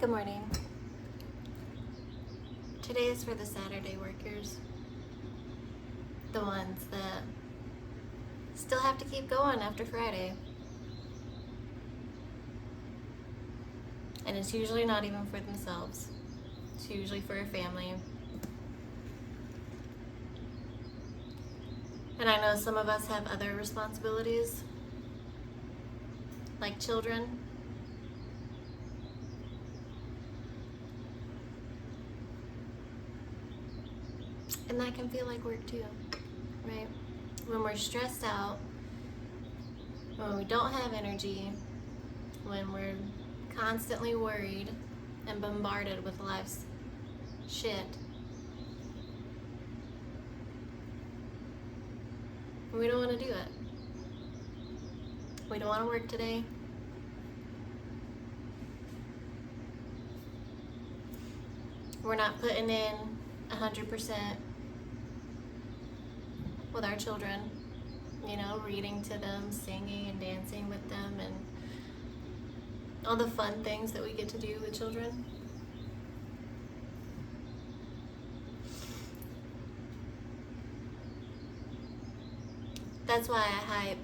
Good morning. Today is for the Saturday workers. The ones that still have to keep going after Friday. And it's usually not even for themselves. It's usually for a family. And I know some of us have other responsibilities, like children. And that can feel like work too, right? When we're stressed out, when we don't have energy, when we're constantly worried and bombarded with life's shit, we don't want to do it. We don't want to work today. We're not putting in 100% with our children, reading to them, singing and dancing with them, and all the fun things that we get to do with children. That's why I hype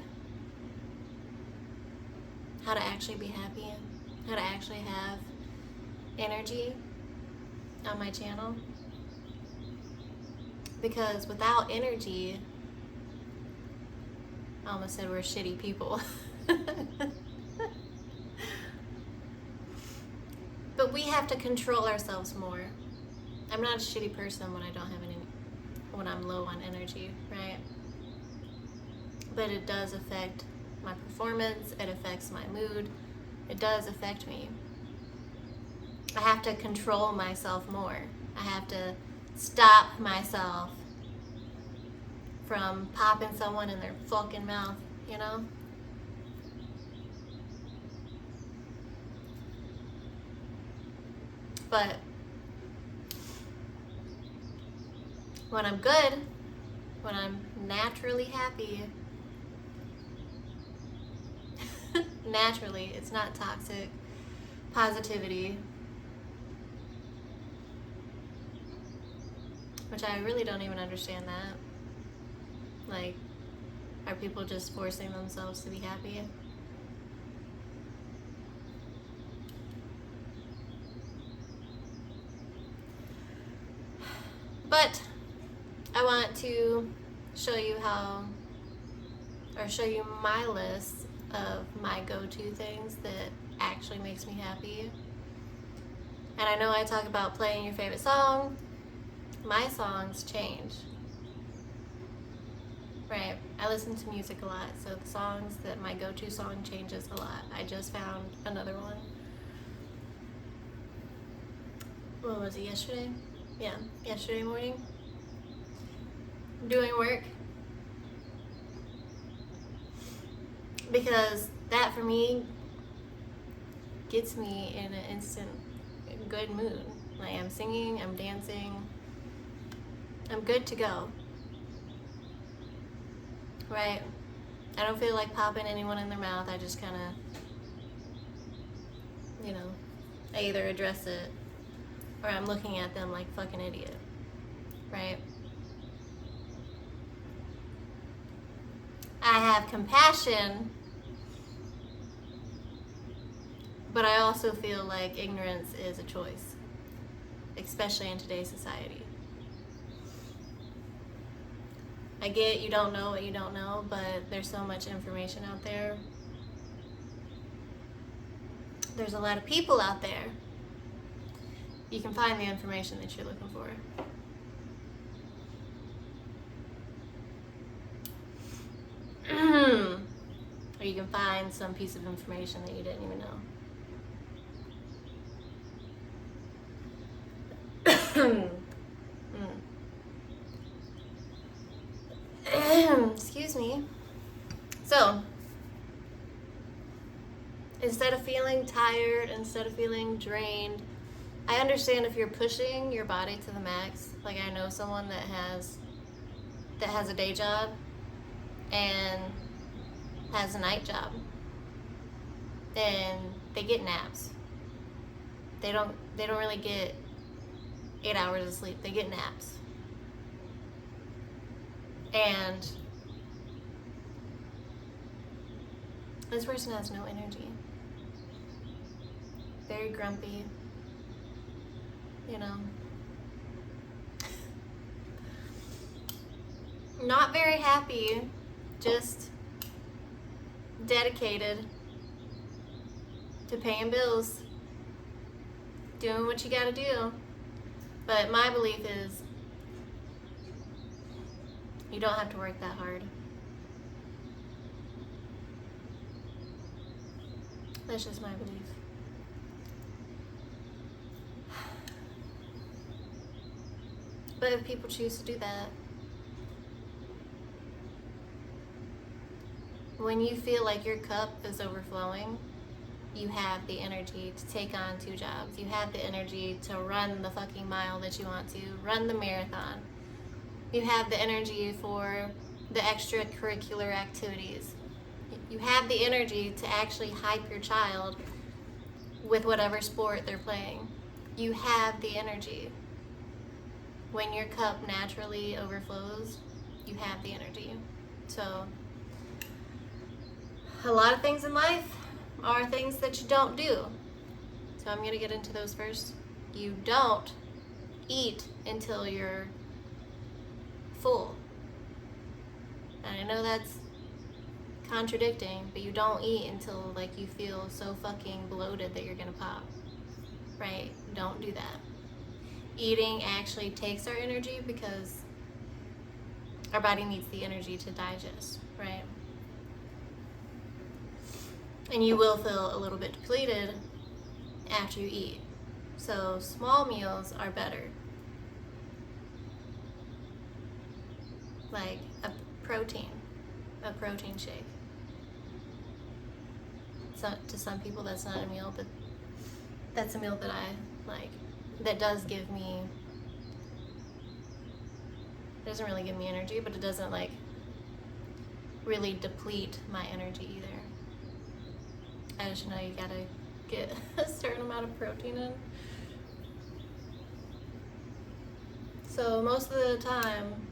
how to actually be happy, how to actually have energy on my channel. Because without energy, I almost said we're shitty people. But we have to control ourselves more. I'm not a shitty person when I don't have any, when I'm low on energy, right? But it does affect my performance, it affects my mood, it does affect me. I have to control myself more. I have to stop myself from popping someone in their fucking mouth, But when I'm good, when I'm naturally happy, naturally, it's not toxic positivity, which I really don't even understand that. Like, are people just forcing themselves to be happy? But I want to show you show you my list of my go-to things that actually makes me happy. And I know I talk about playing your favorite song. My songs change. Right, I listen to music a lot, so the songs that my go-to song changes a lot. I just found another one. What was it, yesterday? Yeah, yesterday morning. Doing work. Because that for me gets me in an instant good mood. Like, I'm singing, I'm dancing, I'm good to go. Right? I don't feel like popping anyone in their mouth. I just kind of, I either address it or I'm looking at them like fucking idiot. Right? I have compassion, but I also feel like ignorance is a choice, especially in today's society. I get you don't know what you don't know, but there's so much information out there. There's a lot of people out there. You can find the information that you're looking for. Or you can find some piece of information that you didn't even know. Excuse me. So, instead of feeling tired, instead of feeling drained, I understand if you're pushing your body to the max. Like, I know someone that has a day job and has a night job, and they get naps. They don't really get 8 hours of sleep. They get naps. And this person has no energy. Very grumpy, you know. Not very happy, just dedicated to paying bills, doing what you gotta do. But my belief is you don't have to work that hard. That's just my belief. But if people choose to do that, when you feel like your cup is overflowing, you have the energy to take on 2 jobs. You have the energy to run the fucking mile that you want to, run the marathon. You have the energy for the extracurricular activities. You have the energy to actually hype your child with whatever sport they're playing. You have the energy. When your cup naturally overflows, you have the energy. So, a lot of things in life are things that you don't do. So I'm going to get into those first. You don't eat until you're full. And I know that's contradicting, but you don't eat until like you feel so fucking bloated that you're going to pop. Right? Don't do that. Eating actually takes our energy because our body needs the energy to digest, right? And you will feel a little bit depleted after you eat. So small meals are better. Like a protein shake. So to some people that's not a meal, but that's a meal that I like. That does give me, it doesn't really give me energy, but it doesn't like really deplete my energy either. I just know you gotta get a certain amount of protein in. So most of the time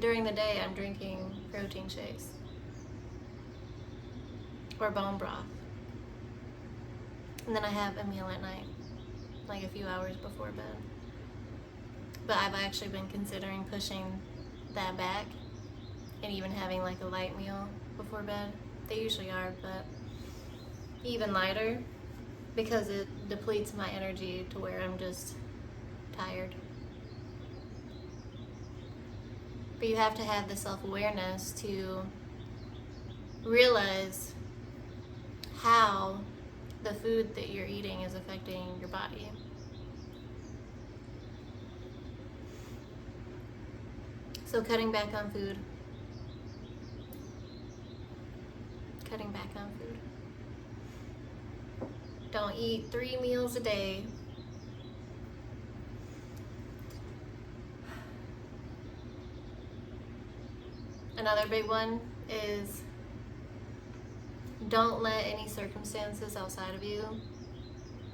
during the day I'm drinking protein shakes or bone broth. And then I have a meal at night, like a few hours before bed. But I've actually been considering pushing that back and even having like a light meal before bed. They usually are, but even lighter because it depletes my energy to where I'm just tired. But you have to have the self-awareness to realize how the food that you're eating is affecting your body. So cutting back on food. Cutting back on food. Don't eat 3 meals a day. Another big one is don't let any circumstances outside of you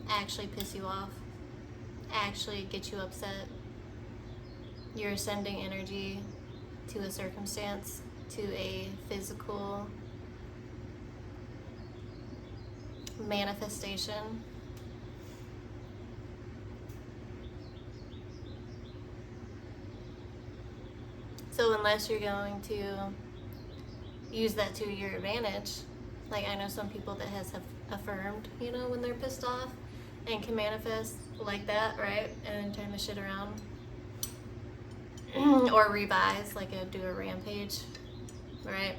actually piss you off, actually get you upset. You're sending energy to a circumstance, to a physical manifestation. So unless you're going to use that to your advantage, like I know some people that has affirmed, you know, when they're pissed off and can manifest like that, right? And then turn the shit around. Or revise, like do a rampage, right?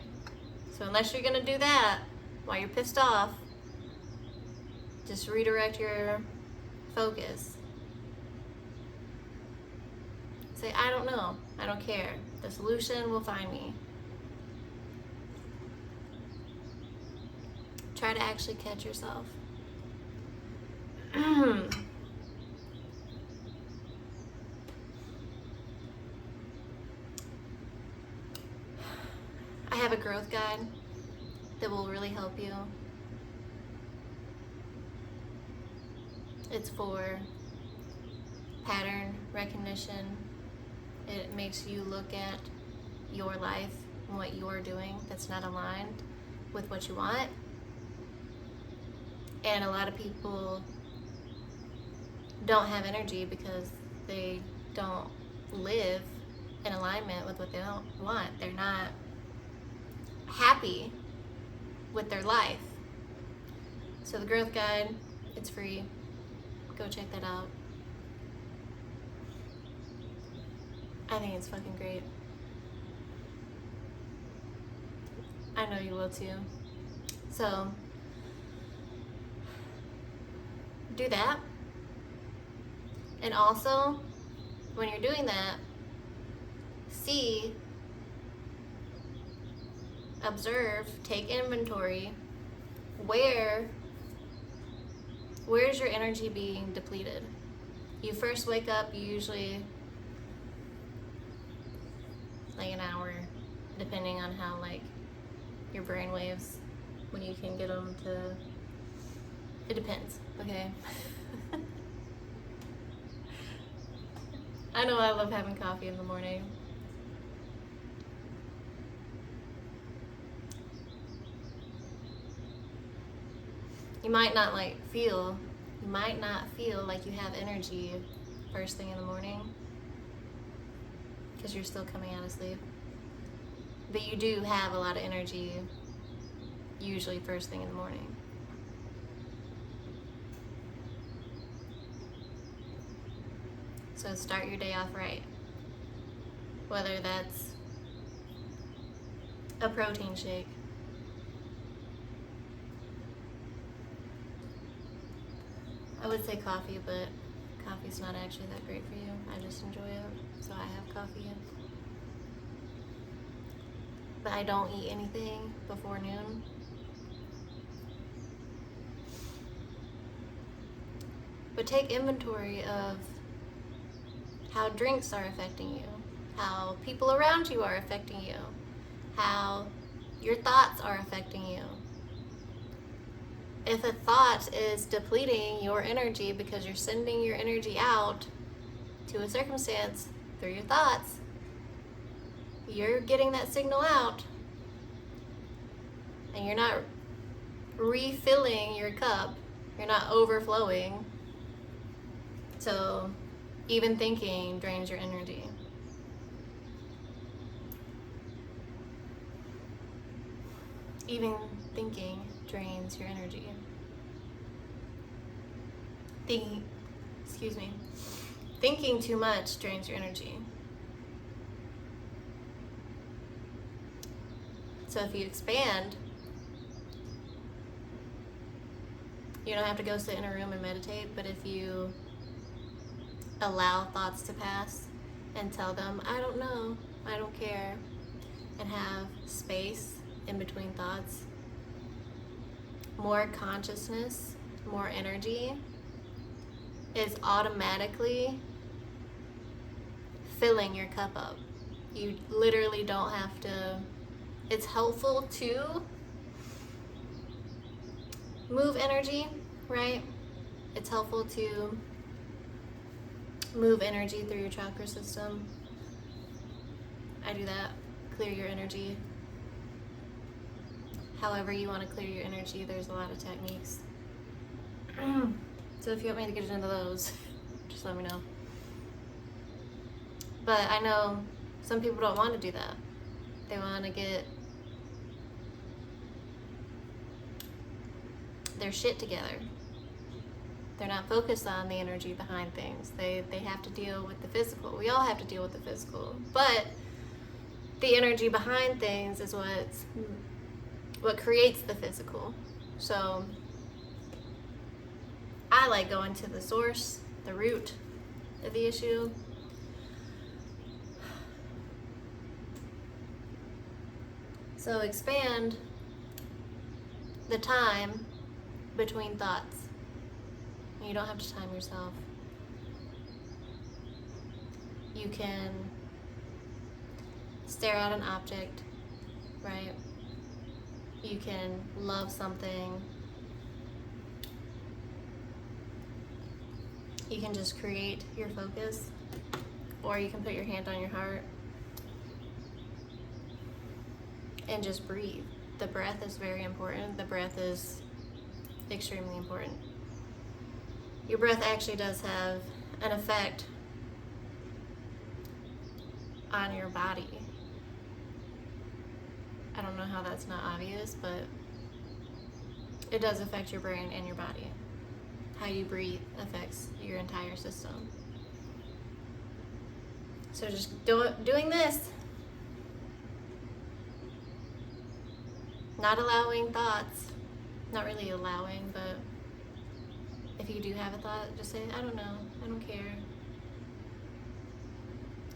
So unless you're gonna do that while you're pissed off, just redirect your focus. Say, I don't know, I don't care. The solution will find me. Try to actually catch yourself. I have a growth guide that will really help you. It's for pattern recognition. It makes you look at your life and what you're doing that's not aligned with what you want. And a lot of people don't have energy because they don't live in alignment with what they don't want. They're not happy with their life. So the Growth Guide, it's free. Go check that out. I think it's fucking great. I know you will too. So do that. And also, when you're doing that, see, observe, take inventory. Where's your energy being depleted? You first wake up, you usually like an hour, depending on how like your brain waves, when you can get them to, it depends, okay? I know I love having coffee in the morning. You might not feel like you have energy first thing in the morning because you're still coming out of sleep. But you do have a lot of energy usually first thing in the morning. So start your day off right. Whether that's a protein shake, I would say coffee, but coffee's not actually that great for you. I just enjoy it, so I have coffee. But I don't eat anything before noon. But take inventory of how drinks are affecting you, how people around you are affecting you, how your thoughts are affecting you. If a thought is depleting your energy because you're sending your energy out to a circumstance through your thoughts, you're getting that signal out and you're not refilling your cup, you're not overflowing. So even thinking drains your energy. Even thinking drains your energy. Thinking too much drains your energy. So if you expand, you don't have to go sit in a room and meditate, but if you allow thoughts to pass and tell them, I don't know, I don't care, and have space in between thoughts, more consciousness, more energy is automatically filling your cup up. You literally don't have to. It's helpful to move energy, right? It's helpful to move energy through your chakra system. I do that. Clear your energy. However you want to clear your energy, there's a lot of techniques. So if you want me to get into those, just let me know. But I know some people don't want to do that. They want to get their shit together. They're not focused on the energy behind things. They have to deal with the physical. We all have to deal with the physical. But the energy behind things is what creates the physical. So I like going to the source, the root of the issue. So expand the time between thoughts. You don't have to time yourself. You can stare at an object, right? You can love something. You can just create your focus, or you can put your hand on your heart and just breathe. The breath is very important. The breath is extremely important. Your breath actually does have an effect on your body. I don't know how that's not obvious, but it does affect your brain and your body. How you breathe affects your entire system. So just doing this, not allowing thoughts, not really allowing, but if you do have a thought, just say, I don't know, I don't care.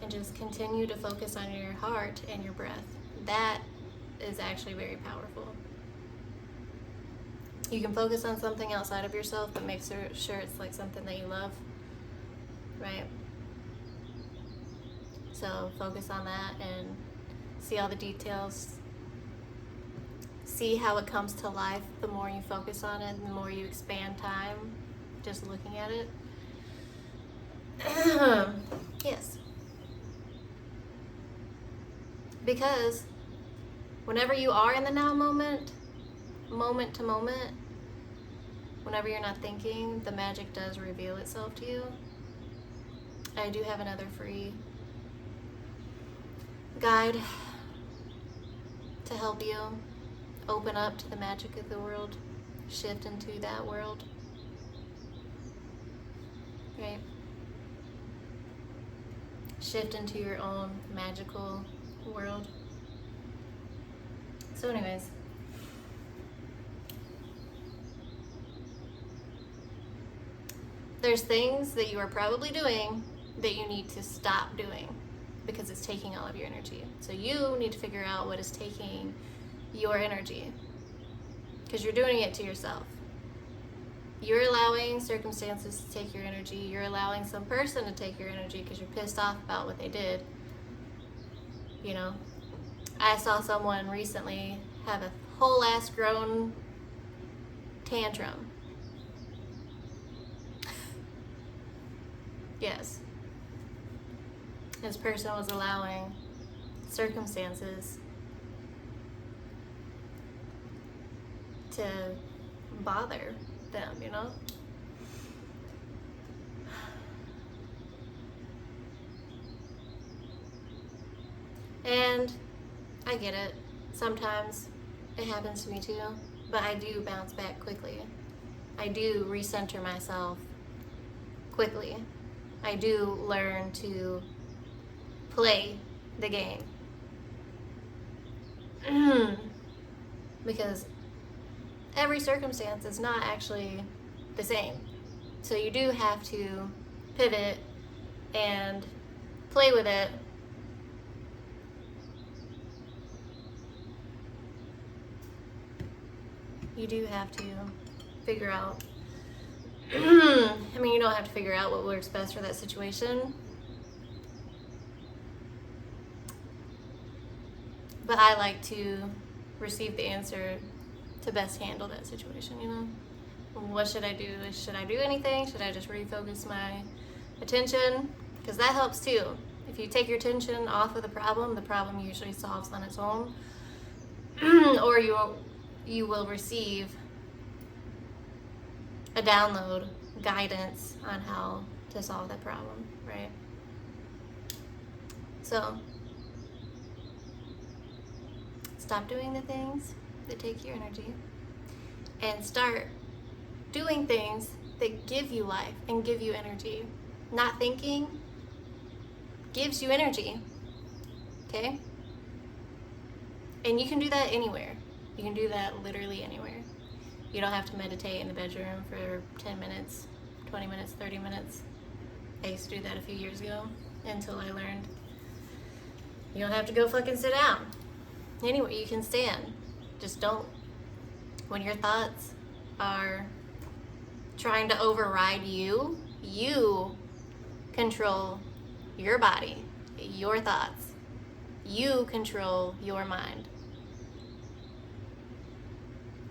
And just continue to focus on your heart and your breath. That is actually very powerful. You can focus on something outside of yourself, but make sure it's like something that you love, right? So focus on that and see all the details. See how it comes to life. The more you focus on it, the more you expand time just looking at it. Yes. Because whenever you are in the now moment to moment, whenever you're not thinking, the magic does reveal itself to you. I do have another free guide to help you open up to the magic of the world, shift into that world, right? Shift into your own magical world. So anyways, there's things that you are probably doing that you need to stop doing because it's taking all of your energy. So you need to figure out what is taking your energy, because you're doing it to yourself. You're allowing circumstances to take your energy. You're allowing some person to take your energy because you're pissed off about what they did. You know, I saw someone recently have a whole ass grown tantrum. Yes. This person was allowing circumstances to bother them, you know? And I get it. Sometimes it happens to me too, but I do bounce back quickly. I do recenter myself quickly. I do learn to play the game. Because every circumstance is not actually the same. So you do have to pivot and play with it. You do have to figure out, I mean, you don't have to figure out what works best for that situation. But I like to receive the answer to best handle that situation, you know? What should I do? Should I do anything? Should I just refocus my attention? Because that helps too. If you take your attention off of the problem usually solves on its own. Or you will receive a download, guidance on how to solve that problem, right? So, stop doing the things that take your energy and start doing things that give you life and give you energy. Not thinking gives you energy, okay? And you can do that anywhere. You can do that literally anywhere. You don't have to meditate in the bedroom for 10 minutes, 20 minutes, 30 minutes. I used to do that a few years ago until I learned you don't have to go fucking sit down. Anyway, you can stand. Just don't. When your thoughts are trying to override you, you control your body, your thoughts. You control your mind.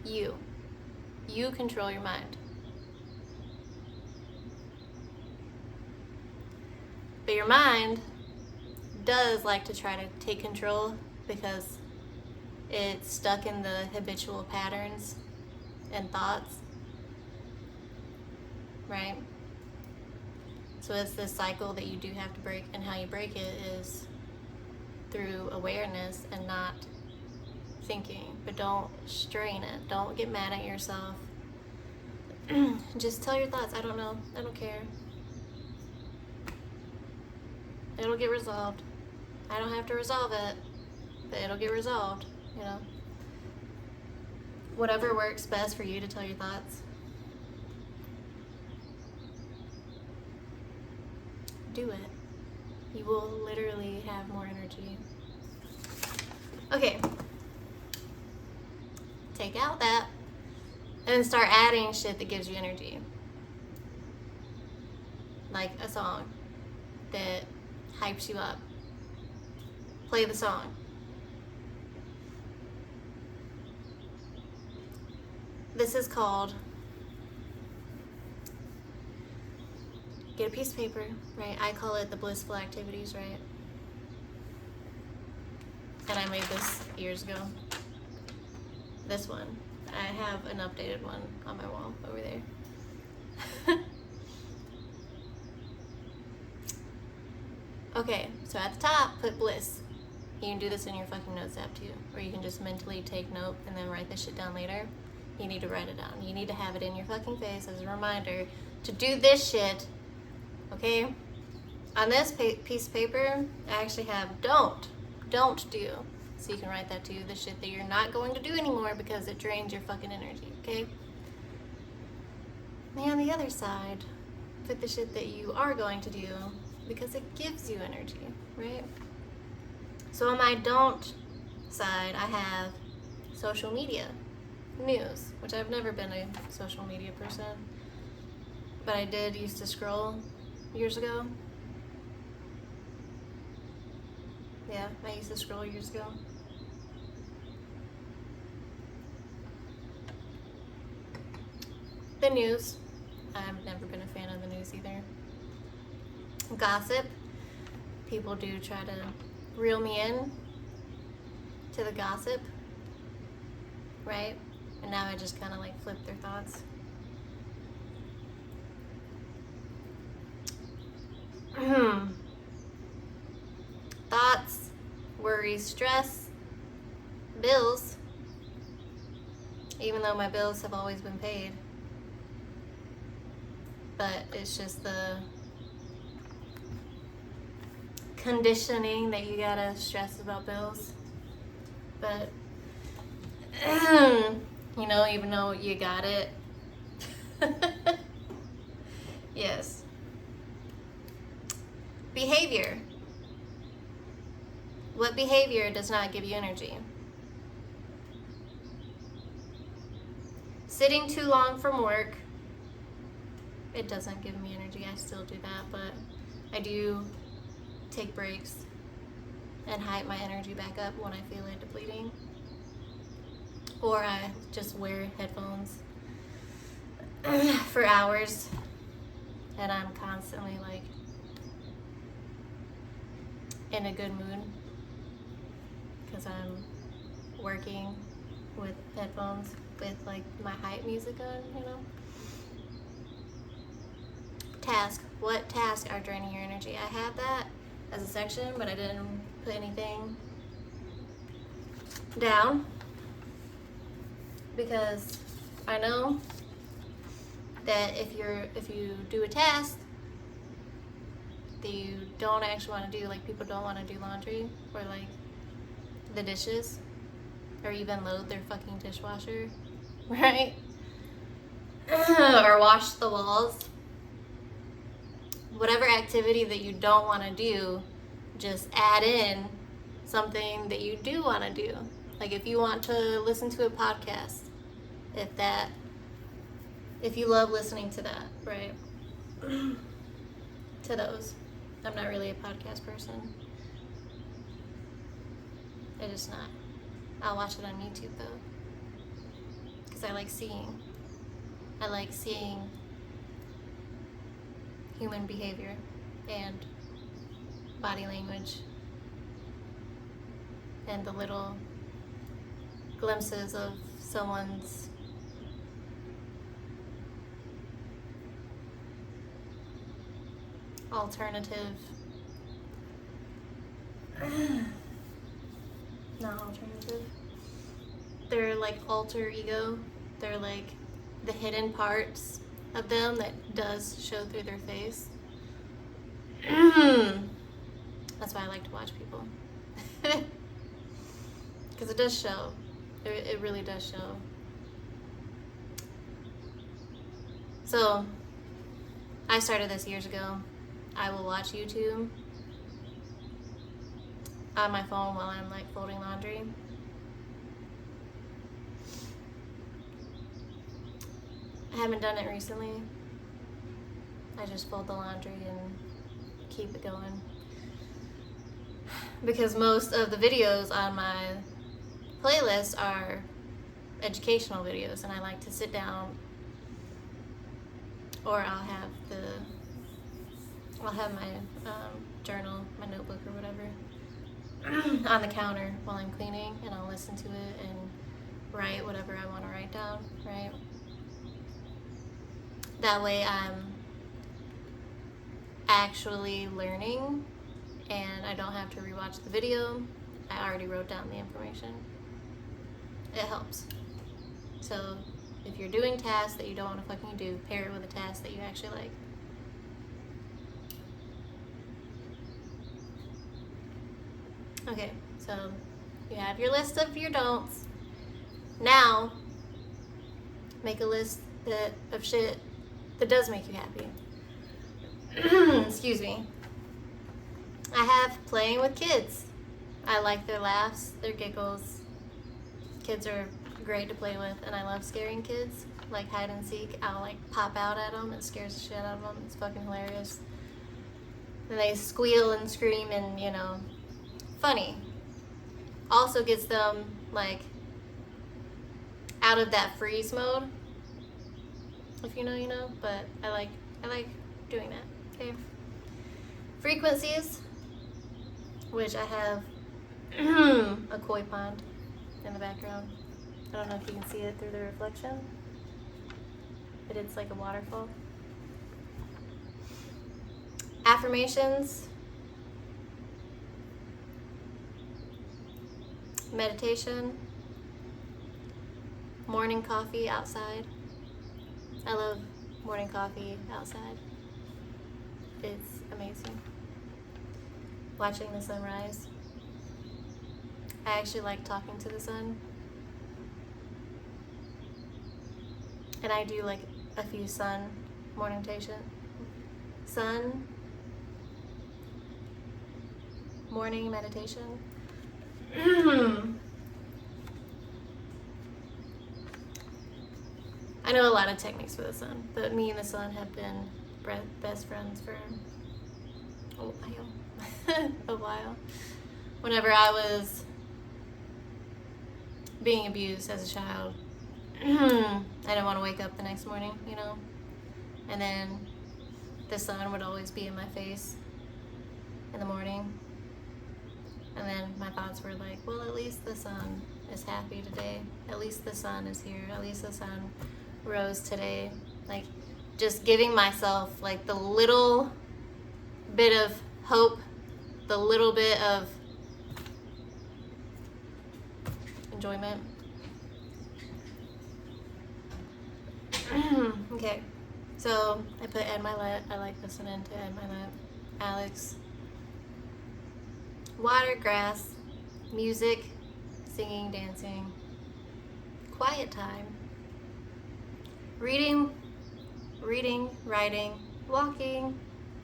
You control your mind. But your mind does like to try to take control because it's stuck in the habitual patterns and thoughts, right? So it's this cycle that you do have to break, and how you break it is through awareness and not thinking. But don't strain it. Don't get mad at yourself. Just tell your thoughts, I don't know, I don't care. It'll get resolved. I don't have to resolve it, but it'll get resolved, you know? Whatever works best for you to tell your thoughts. Do it. You will literally have more energy. Okay. Take out that and then start adding shit that gives you energy. Like a song that hypes you up. Play the song. This is called, get a piece of paper, right? I call it the blissful activities, right? And I made this years ago. This one. I have an updated one on my wall over there. Okay, so at the top, put bliss. You can do this in your fucking notes app too, or you can just mentally take note and then write this shit down later. You need to write it down. You need to have it in your fucking face as a reminder to do this shit, okay? On this piece of paper, I actually have don't do. So you can write that too, the shit that you're not going to do anymore because it drains your fucking energy, okay? And on the other side, put the shit that you are going to do because it gives you energy, right? So on my don't side, I have social media, news, which I've never been a social media person, but I did used to scroll years ago. Yeah, I used to scroll years ago. The news. I've never been a fan of the news either. Gossip. People do try to reel me in to the gossip, right? And now I just kind of like flip their thoughts. Thoughts, worries, stress, bills, even though my bills have always been paid. But it's just the conditioning that you gotta stress about bills. But, you know, even though you got it. Yes. Behavior. What behavior does not give you energy? Sitting too long from work. It doesn't give me energy. I still do that, but I do take breaks and hype my energy back up when I feel it depleting. Or I just wear headphones for hours and I'm constantly like in a good mood because I'm working with headphones with like my hype music on, you know. Task. What tasks are draining your energy? I had that as a section, but I didn't put anything down because I know that if you do a task that you don't actually want to do, like people don't want to do laundry or like the dishes or even load their fucking dishwasher, right? Or wash the walls. Whatever activity that you don't want to do, just add in something that you do want to do. Like if you want to listen to a podcast, if you love listening to that, right? To those. I'm not really a podcast person. I'm just not. I'll watch it on YouTube though. Because I like seeing human behavior and body language and the little glimpses of someone's alternative, not alternative, they're like alter ego, they're like the hidden parts of them that does show through their face. That's why I like to watch people. Because it does show. It really does show. So, I started this years ago. I will watch YouTube on my phone while I'm like folding laundry. I haven't done it recently. I just fold the laundry and keep it going. Because most of the videos on my playlist are educational videos, and I like to sit down, or I'll have my journal, my notebook or whatever on the counter while I'm cleaning, and I'll listen to it and write whatever I want to write down, right? That way I'm actually learning and I don't have to rewatch the video. I already wrote down the information. It helps. So if you're doing tasks that you don't want to fucking do, pair it with a task that you actually like. Okay, so you have your list of your don'ts. Now, make a list of shit that does make you happy. Excuse me. I have playing with kids. I like their laughs, their giggles. Kids are great to play with, and I love scaring kids. Like hide and seek, I'll like pop out at them. It scares the shit out of them. It's fucking hilarious. And they squeal and scream and, you know, funny. Also gets them like out of that freeze mode. If you know, you know. But I like doing that. Okay. Frequencies, which I have a koi pond in the background. I don't know if you can see it through the reflection, but it's like a waterfall. Affirmations, meditation, morning coffee outside. I love morning coffee outside. It's amazing. Watching the sunrise. I actually like talking to the sun. And I do like a few sun morning meditation. I know a lot of techniques for the sun, but me and the sun have been best friends for a while. Whenever I was being abused as a child, I didn't want to wake up the next morning, you know? And then the sun would always be in my face in the morning. And then my thoughts were like, well, at least the sun is happy today. At least the sun is here. At least the sun rose today. Like, just giving myself like the little bit of hope, the little bit of enjoyment. Okay, so I put Ed Milet. I like listening to Ed Milet. Alex. Water, grass, music, singing, dancing, quiet time, reading, writing, walking,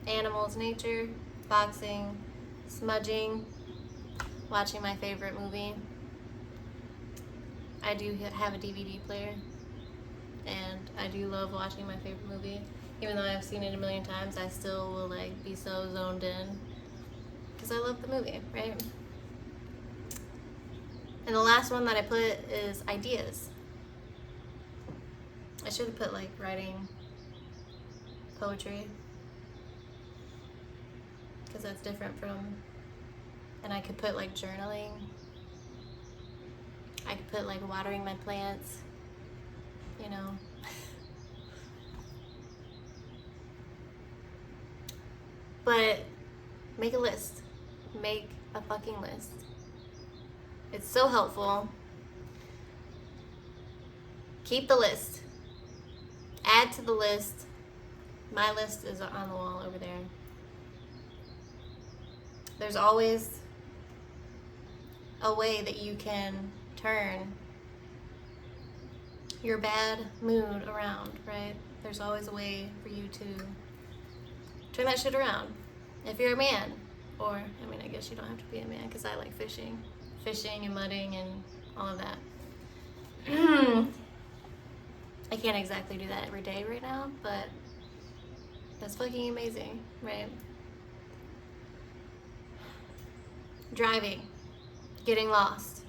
animals, nature, boxing, smudging, watching my favorite movie. I do have a DVD player, and I do love watching my favorite movie. Even though I've seen it a million times, I still will like be so zoned in because I love the movie, right? And the last one that I put is ideas. I should have put like writing, poetry. because that's different from, and I could put like journaling. I could put like watering my plants, you know. But make a list. Make a fucking list. It's so helpful. Keep the list. Add to the list. My list is on the wall over there. There's always a way that you can turn your bad mood around, right? There's always a way for you to turn that shit around. If you're a man, or, I mean, I guess you don't have to be a man, because I like fishing and mudding and all of that. I can't exactly do that every day right now, but that's fucking amazing, right? Driving, getting lost,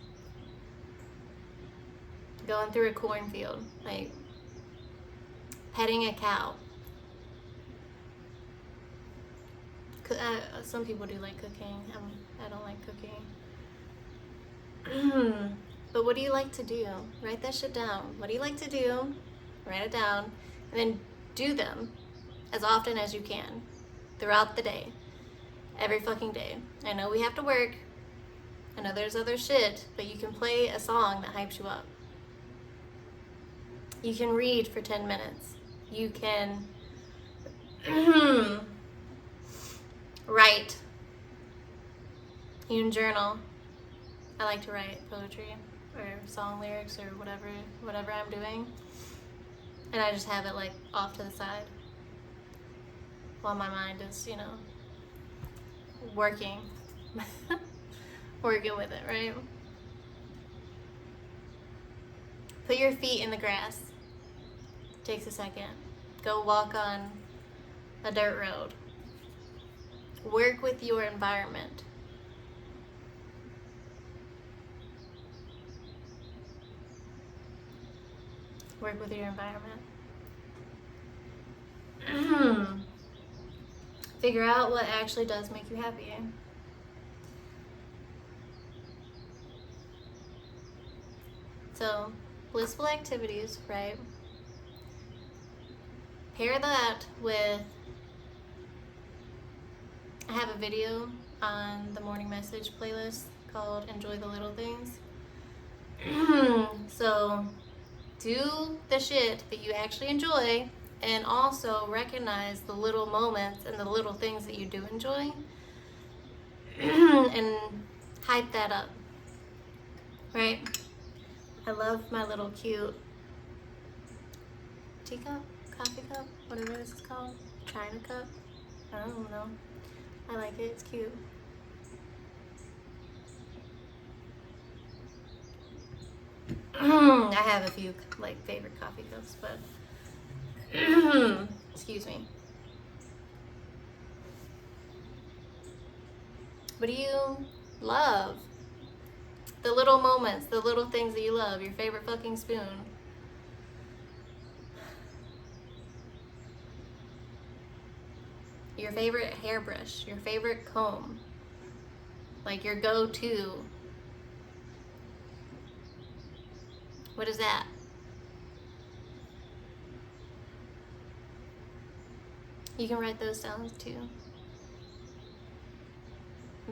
going through a cornfield, like petting a cow. Some people do like cooking. I don't like cooking. But what do you like to do? Write that shit down. What do you like to do? Write it down, and then do them as often as you can throughout the day. Every fucking day. I know we have to work. I know there's other shit, but you can play a song that hypes you up. You can read for 10 minutes. You can write. You can journal. I like to write poetry or song lyrics or whatever I'm doing. And I just have it like off to the side while my mind is, you know, working with it, right? Put your feet in the grass. Takes a second. Go walk on a dirt road. Work with your environment. Work with your environment. Figure out what actually does make you happy. So, blissful activities, right? Pair that with, I have a video on the morning message playlist called Enjoy the Little Things. So, do the shit that you actually enjoy, and also recognize the little moments and the little things that you do enjoy, and hype that up, right? I love my little cute teacup, coffee cup, whatever this is called, china cup, I don't know. I like it, it's cute. I have a few like favorite coffee cups, but excuse me. What do you love? The little moments, the little things that you love. Your favorite fucking spoon. Your favorite hairbrush. Your favorite comb. Like your go-to. What is that? You can write those down too.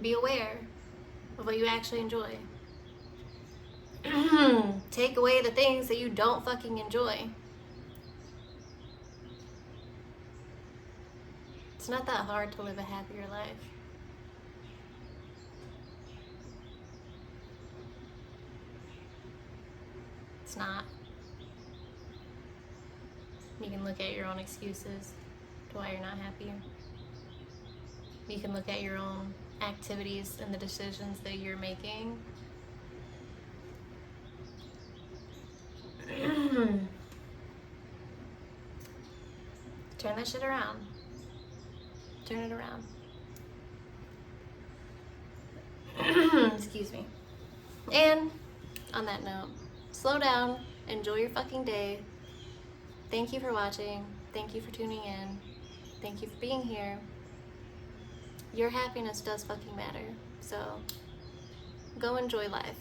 Be aware of what you actually enjoy. Take away the things that you don't fucking enjoy. It's not that hard to live a happier life. It's not. You can look at your own excuses to why you're not happy. You can look at your own activities and the decisions that you're making. Turn that shit around. Turn it around. Excuse me. And on that note, slow down, enjoy your fucking day. Thank you for watching. Thank you for tuning in. Thank you for being here. your happiness does fucking matter. So go enjoy life.